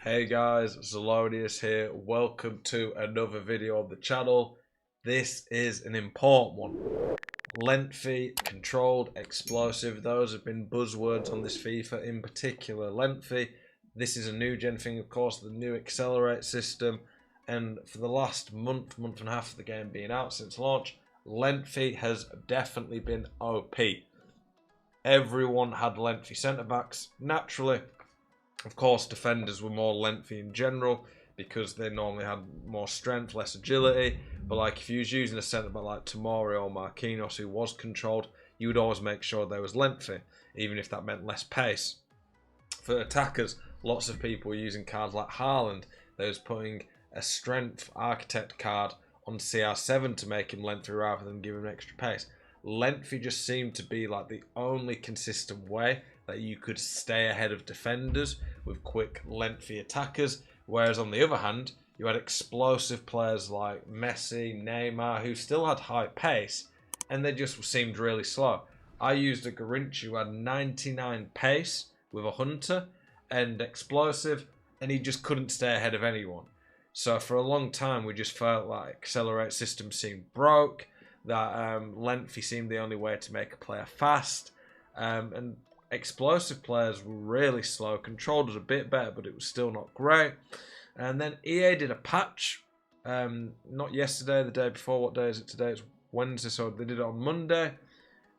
Hey guys, Zelonius here. Welcome to another video on the channel. This is an important one. Lengthy, controlled, explosive. Those have been buzzwords on this FIFA, in particular lengthy. This is a new gen thing, of course, the new accelerate system. And for the last month and a half of the game being out since launch, lengthy has definitely been OP. Everyone had lengthy centre backs. Naturally, of course, defenders were more lengthy in general because they normally had more strength, less agility. But like if you was using a centre back like Tomori or Marquinhos who was controlled, you would always make sure they was lengthy, even if that meant less pace. For attackers, lots of people were using cards like Haaland. They was putting a strength architect card on CR7 to make him lengthy rather than give him extra pace. Lengthy just seemed to be like the only consistent way that you could stay ahead of defenders with quick, lengthy attackers. Whereas on the other hand, you had explosive players like Messi, Neymar, who still had high pace, and they just seemed really slow. I used a Garincha who had 99 pace with a Hunter and explosive, and he just couldn't stay ahead of anyone. So for a long time, we just felt like accelerate system seemed broke, that lengthy seemed the only way to make a player fast, and explosive players were really slow. Controlled was a bit better, but it was still not great. And then EA did a patch, not yesterday, the day before. What day is it today? It's Wednesday, so they did it on Monday.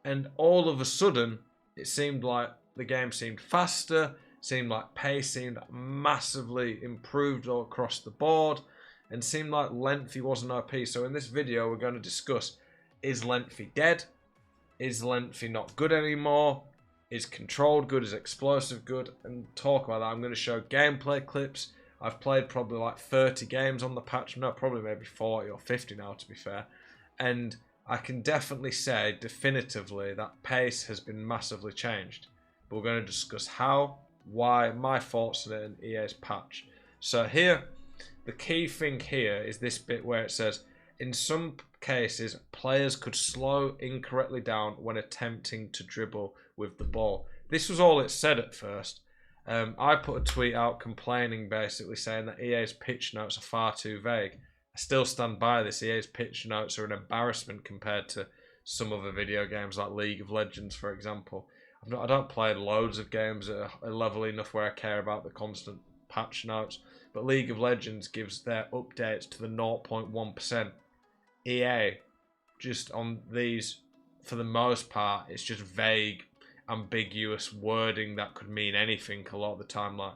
And all of a sudden, it seemed like the game seemed faster, seemed like pace seemed massively improved all across the board, and seemed like lengthy wasn't OP. So in this video, we're going to discuss, is lengthy dead? Is lengthy not good anymore? Is controlled good? Is explosive good? And talk about that. I'm going to show gameplay clips. I've played probably like 30 games on the patch. No, probably maybe 40 or 50 now, to be fair. And I can definitely say definitively that pace has been massively changed. But we're going to discuss how, why, my thoughts on it, and EA's patch. So here, the key thing here is this bit where it says, in some cases, players could slow incorrectly down when attempting to dribble with the ball. This was all it said at first. I put a tweet out complaining, basically saying that EA's pitch notes are far too vague. I still stand by this. EA's pitch notes are an embarrassment compared to some other video games like League of Legends, for example. I don't play loads of games at a level enough where I care about the constant patch notes, but League of Legends gives their updates to the 0.1%. EA, just on these, for the most part, it's just vague, ambiguous wording that could mean anything a lot of the time. Like,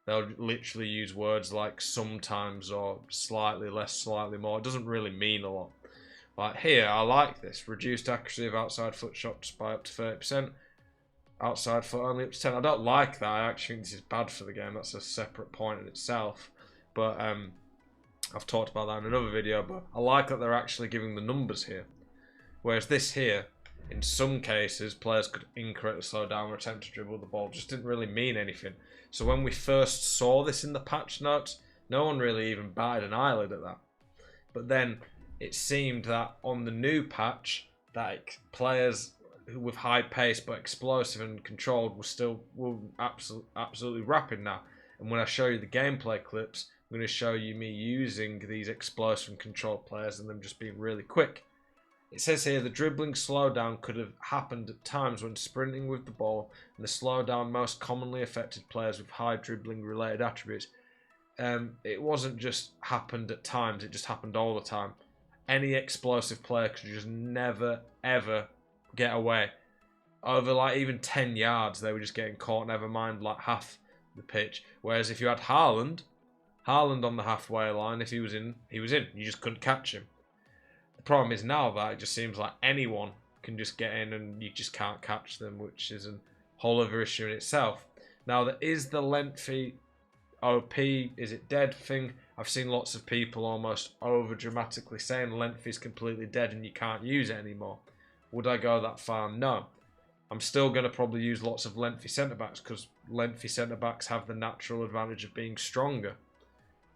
they'll literally use words like sometimes or slightly less, slightly more. It doesn't really mean a lot. Like here, I like this. Reduced accuracy of outside foot shots by up to 30%. Outside foot only up to 10. I don't like that. I actually think this is bad for the game. That's a separate point in itself. But I've talked about that in another video, but I like that they're actually giving the numbers here. Whereas this here, in some cases, players could incorrectly slow down or attempt to dribble the ball. Just didn't really mean anything. So when we first saw this in the patch notes, no one really even batted an eyelid at that. But then it seemed that on the new patch, that players with high pace but explosive and controlled were absolutely rapid now. And when I show you the gameplay clips, I'm going to show you me using these explosive and controlled players and them just being really quick. It says here the dribbling slowdown could have happened at times when sprinting with the ball, and the slowdown most commonly affected players with high dribbling related attributes. It wasn't just happened at times, it just happened all the time. Any explosive player could just never ever get away. Over like even 10 yards they were just getting caught, never mind like half the pitch. Whereas if you had Haaland on the halfway line, if he was in, he was in. You just couldn't catch him. The problem is now that it just seems like anyone can just get in and you just can't catch them, which is a whole other issue in itself. Now, there is the lengthy OP, is it dead thing. I've seen lots of people almost over dramatically saying lengthy is completely dead and you can't use it anymore. Would I go that far? No. I'm still going to probably use lots of lengthy centre-backs because lengthy centre-backs have the natural advantage of being stronger.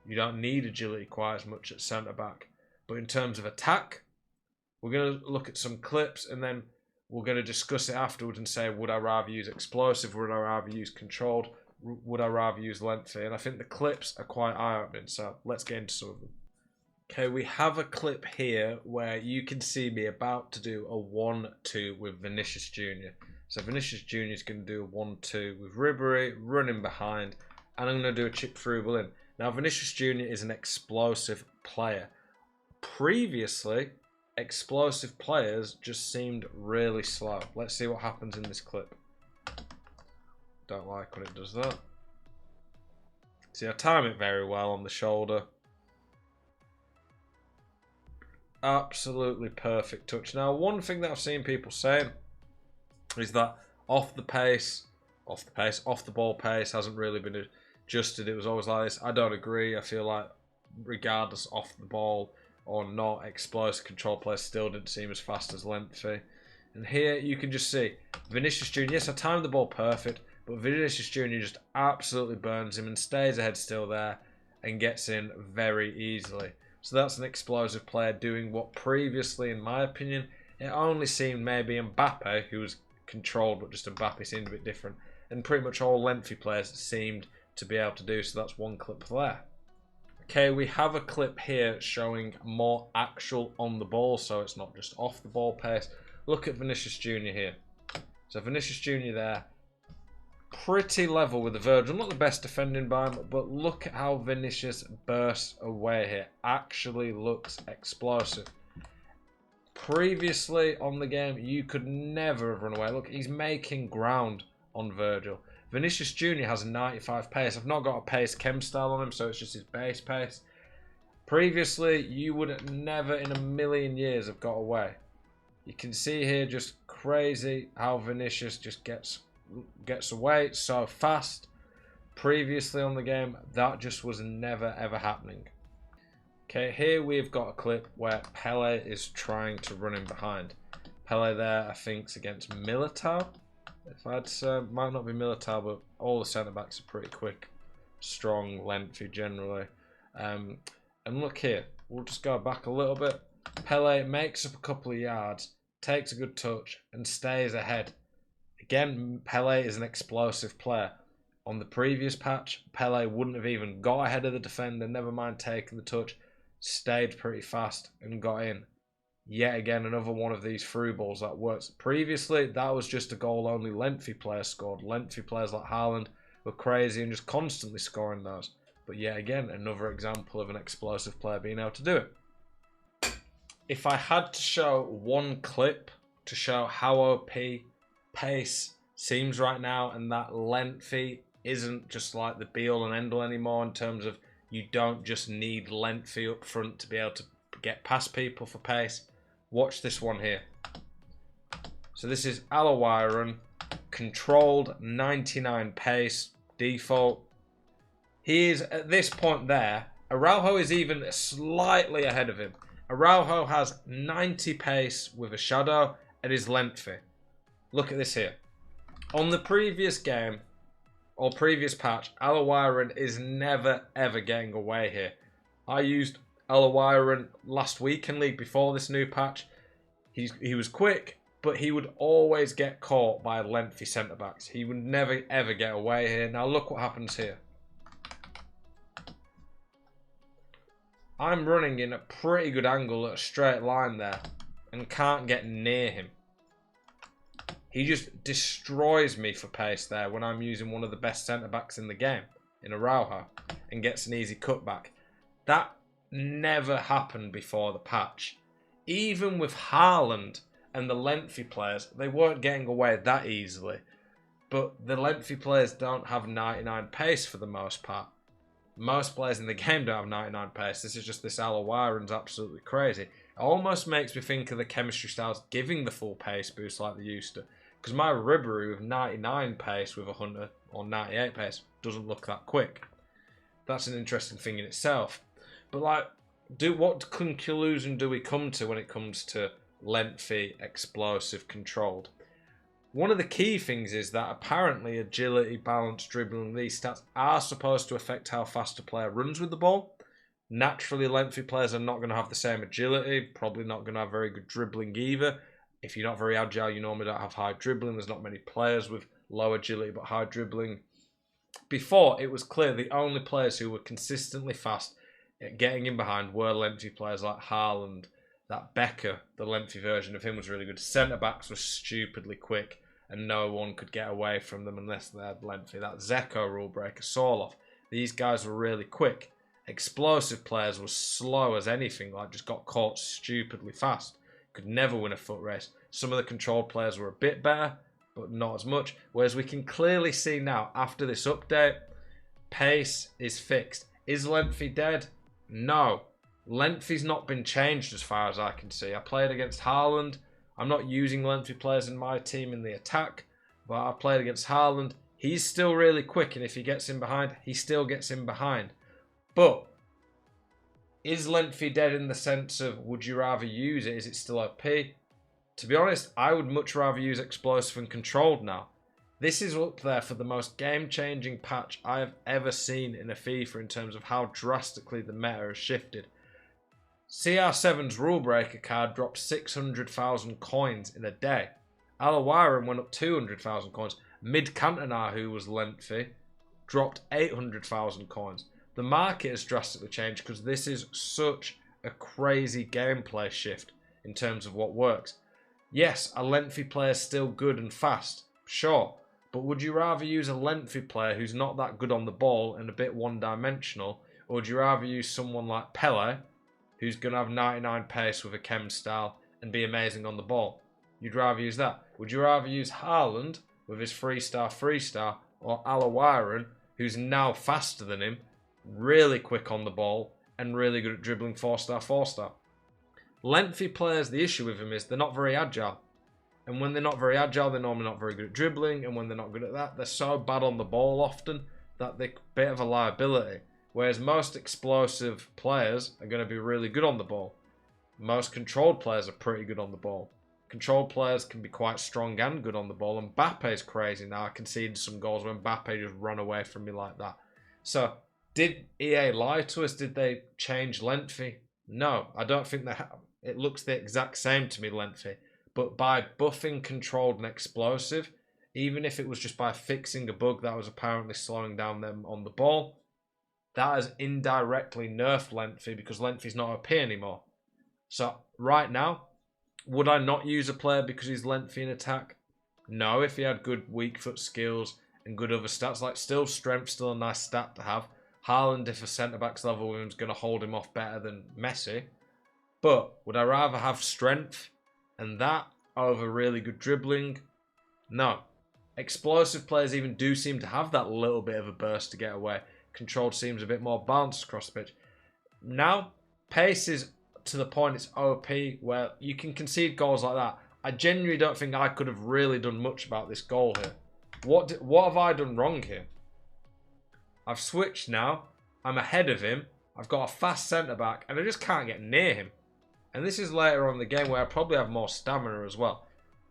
You don't need agility quite as much at centre-back. But in terms of attack, we're going to look at some clips and then we're going to discuss it afterwards and say, would I rather use explosive, would I rather use controlled? would I rather use lengthy? And I think the clips are quite eye-opening, so let's get into some of them. Okay, we have a clip here where you can see me about to do a 1-2 with Vinicius Jr. So Vinicius Jr. is going to do a 1-2 with Ribery running behind, and I'm going to do a chip through ball in. Now, Vinicius Jr. is an explosive player. Previously, explosive players just seemed really slow. Let's see what happens in this clip. Don't like when it does that. See, I time it very well on the shoulder. Absolutely perfect touch. Now, one thing that I've seen people saying is that off the ball pace hasn't really been adjusted. It was always like this. I don't agree. I feel like regardless off the ball or not, explosive control players still didn't seem as fast as lengthy. And here you can just see Vinicius Jr. Yes, I timed the ball perfect, but Vinicius Jr. just absolutely burns him and stays ahead still there and gets in very easily. So that's an explosive player doing what previously, in my opinion, it only seemed maybe Mbappe, who was controlled, but just Mbappe seemed a bit different. And pretty much all lengthy players seemed to be able to do, so that's one clip there. Okay, we have a clip here showing more actual on the ball, so it's not just off the ball pace. Look at Vinicius Jr. here. So Vinicius Jr. there, pretty level with the Virgil. Not the best defending by him, but look at how Vinicius bursts away here. Actually looks explosive. Previously on the game, you could never have run away. Look, he's making ground on Virgil. Vinicius Jr. has a 95 pace. I've not got a pace chem style on him, so it's just his base pace. Previously, you would never in a million years have got away. You can see here just crazy how Vinicius just gets away so fast. Previously on the game, that just was never ever happening. Okay, here we've got a clip where Pele is trying to run in behind. Pele there, I think, is against Militao. If I'd say, might not be Militao, but all the centre backs are pretty quick, strong, lengthy generally. And look here, we'll just go back a little bit. Pele makes up a couple of yards, takes a good touch, and stays ahead. Again, Pele is an explosive player. On the previous patch, Pele wouldn't have even got ahead of the defender, never mind taking the touch, stayed pretty fast and got in. Yet again, another one of these through balls that works. Previously, that was just a goal only lengthy player scored. Lengthy players like Haaland were crazy and just constantly scoring those. But yet again, another example of an explosive player being able to do it. If I had to show one clip to show how OP pace seems right now, and that lengthy isn't just like the be all and end all anymore in terms of you don't just need lengthy up front to be able to get past people for pace. Watch this one here. So this is Alawiron, controlled 99 pace, default. He is at this point there. Araujo is even slightly ahead of him. Araujo has 90 pace with a shadow and is lengthy. Look at this here. On the previous game, or previous patch, Alawiron is never ever getting away here. I used Alawiron last week in League before this new patch. He was quick, but he would always get caught by lengthy centre-backs. He would never ever get away here. Now look what happens here. I'm running in a pretty good angle at a straight line there and can't get near him. He just destroys me for pace there when I'm using one of the best centre-backs in the game, in Araujo, and gets an easy cutback. That never happened before the patch. Even with Haaland and the lengthy players, they weren't getting away that easily. But the lengthy players don't have 99 pace for the most part. Most players in the game don't have 99 pace. This is just this Alawiron's absolutely crazy. It almost makes me think of the chemistry styles giving the full pace boost like they used to. Because my Ribery with 99 pace with 100 or 98 pace doesn't look that quick. That's an interesting thing in itself. But like, what conclusion do we come to when it comes to lengthy, explosive, controlled? One of the key things is that apparently agility, balance, dribbling, these stats are supposed to affect how fast a player runs with the ball. Naturally, lengthy players are not going to have the same agility, probably not going to have very good dribbling either. If you're not very agile, you normally don't have high dribbling. There's not many players with low agility but high dribbling. Before, it was clear the only players who were consistently fast at getting in behind were lengthy players like Haaland. That Becker, the lengthy version of him, was really good. Centre-backs were stupidly quick, and no one could get away from them unless they had lengthy. That Zeko rule breaker, Sorloth. These guys were really quick. Explosive players were slow as anything, like just got caught stupidly fast. Could never win a foot race. Some of the controlled players were a bit better, but not as much. Whereas we can clearly see now, after this update, pace is fixed. Is lengthy dead? No. Lengthy's not been changed as far as I can see. I played against Haaland. I'm not using lengthy players in my team in the attack, but I played against Haaland. He's still really quick, and if he gets in behind, he still gets in behind. But is lengthy dead in the sense of would you rather use it? Is it still OP? To be honest, I would much rather use explosive and controlled now. This is up there for the most game-changing patch I have ever seen in a FIFA in terms of how drastically the meta has shifted. CR7's rule breaker card dropped 600,000 coins in a day. Alawaran went up 200,000 coins. Mid-Cantona, who was lengthy, dropped 800,000 coins. The market has drastically changed because this is such a crazy gameplay shift in terms of what works. Yes, a lengthy player is still good and fast, sure, but would you rather use a lengthy player who's not that good on the ball and a bit one-dimensional, or would you rather use someone like Pele, who's going to have 99 pace with a chem style and be amazing on the ball? You'd rather use that. Would you rather use Haaland with his 3-star, or Alawaran, who's now faster than him, really quick on the ball, and really good at dribbling 4-star? Lengthy players, the issue with them is they're not very agile. And when they're not very agile, they're normally not very good at dribbling. And when they're not good at that, they're so bad on the ball often that they're a bit of a liability. Whereas most explosive players are going to be really good on the ball. Most controlled players are pretty good on the ball. Controlled players can be quite strong and good on the ball. And Mbappe's crazy now. I conceded some goals when Mbappe just run away from me like that. So, did EA lie to us? Did they change lengthy? No, I don't think they have. It looks the exact same to me, lengthy. But by buffing controlled and explosive, even if it was just by fixing a bug that was apparently slowing down them on the ball, that has indirectly nerfed lengthy because lengthy's not OP anymore. So right now, would I not use a player because he's lengthy in attack? No, if he had good weak foot skills and good other stats, like still strength, still a nice stat to have. Haaland, if a centre-back's level with him, is going to hold him off better than Messi. But would I rather have strength and that over really good dribbling? No. Explosive players even do seem to have that little bit of a burst to get away. Controlled seems a bit more balanced across the pitch. Now, pace is to the point it's OP where you can concede goals like that. I genuinely don't think I could have really done much about this goal here. What have I done wrong here? I've switched now. I'm ahead of him. I've got a fast centre-back and I just can't get near him. And this is later on in the game where I probably have more stamina as well.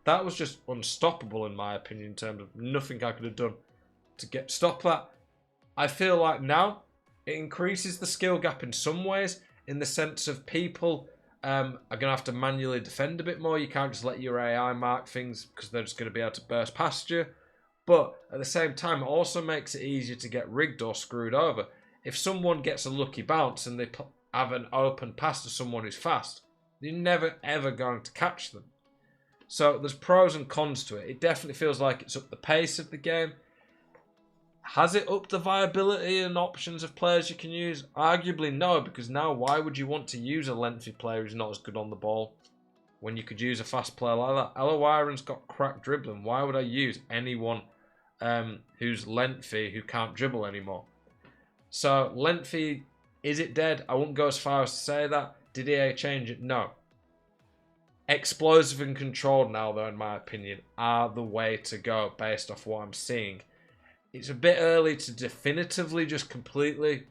That was just unstoppable in my opinion in terms of nothing I could have done to stop that. I feel like now it increases the skill gap in some ways in the sense of people are going to have to manually defend a bit more. You can't just let your AI mark things because they're just going to be able to burst past you. But at the same time, it also makes it easier to get rigged or screwed over. If someone gets a lucky bounce and they have an open pass to someone who's fast, you're never ever going to catch them. So there's pros and cons to it. It definitely feels like it's up the pace of the game. Has it upped the viability and options of players you can use? Arguably no, because now why would you want to use a lengthy player who's not as good on the ball when you could use a fast player like that? Alawaran's got cracked dribbling. Why would I use anyone who's lengthy who can't dribble anymore? So lengthy, is it dead? I wouldn't go as far as to say that. Did EA change it? No. Explosive and controlled now, though, in my opinion, are the way to go based off what I'm seeing. It's a bit early to definitively just completely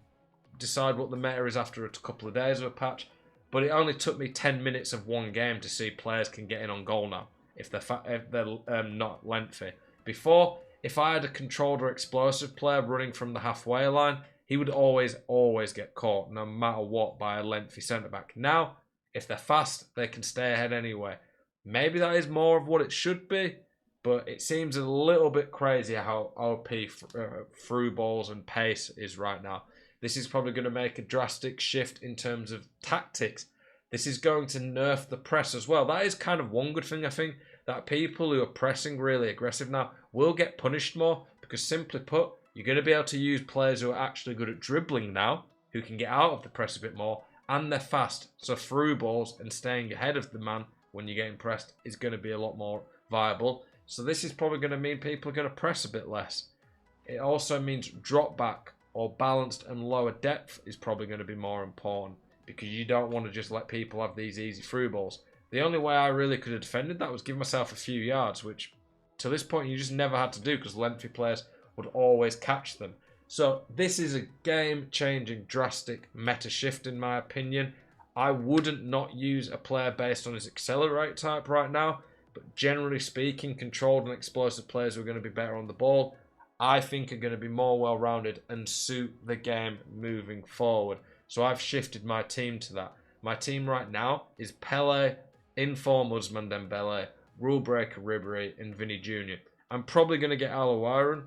decide what the meta is after a couple of days of a patch, but it only took me 10 minutes of one game to see players can get in on goal now if they're not lengthy. Before, if I had a controlled or explosive player running from the halfway line, he would always get caught, no matter what, by a lengthy centre-back. Now, if they're fast, they can stay ahead anyway. Maybe that is more of what it should be, But it seems a little bit crazy how OP through balls and pace is right now. This is probably going to make a drastic shift in terms of tactics. This is going to nerf the press as well. That is kind of one good thing, I think, that people who are pressing really aggressive now will get punished more, because simply put, you're going to be able to use players who are actually good at dribbling now, who can get out of the press a bit more, and they're fast. So through balls and staying ahead of the man when you're getting pressed is going to be a lot more viable. So this is probably going to mean people are going to press a bit less. It also means drop back or balanced and lower depth is probably going to be more important, because you don't want to just let people have these easy through balls. The only way I really could have defended that was give myself a few yards, which to this point you just never had to do, because lengthy players would always catch them. So this is a game-changing, drastic meta shift in my opinion. I wouldn't not use a player based on his accelerate type right now, but generally speaking, controlled and explosive players who are going to be better on the ball, I think are going to be more well-rounded and suit the game moving forward. So I've shifted my team to that. My team right now is Pele, Inform Usman Dembele, Rule Breaker Ribery, and Vinny Jr. I'm probably going to get Alawaran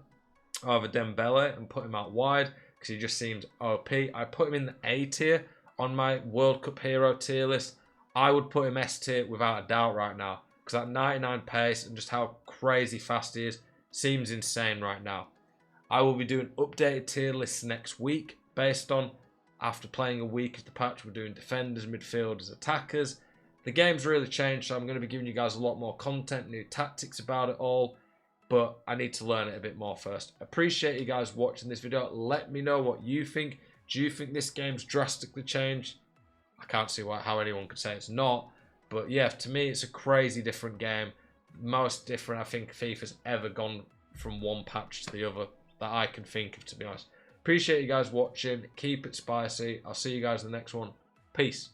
over Dembele and put him out wide, because he just seems OP. I put him in the A tier on my World Cup hero tier list. I would put him S tier without a doubt right now, because that 99 pace and just how crazy fast he is seems insane right now. I will be doing updated tier lists next week based on, after playing a week of the patch, we're doing defenders, midfielders, attackers. The game's really changed, so I'm going to be giving you guys a lot more content, new tactics about it all, but I need to learn it a bit more first. Appreciate you guys watching this video. Let me know what you think. Do you think this game's drastically changed? I can't see how anyone could say it's not. But yeah, to me, it's a crazy different game. Most different I think FIFA's ever gone from one patch to the other that I can think of, to be honest. Appreciate you guys watching. Keep it spicy. I'll see you guys in the next one. Peace.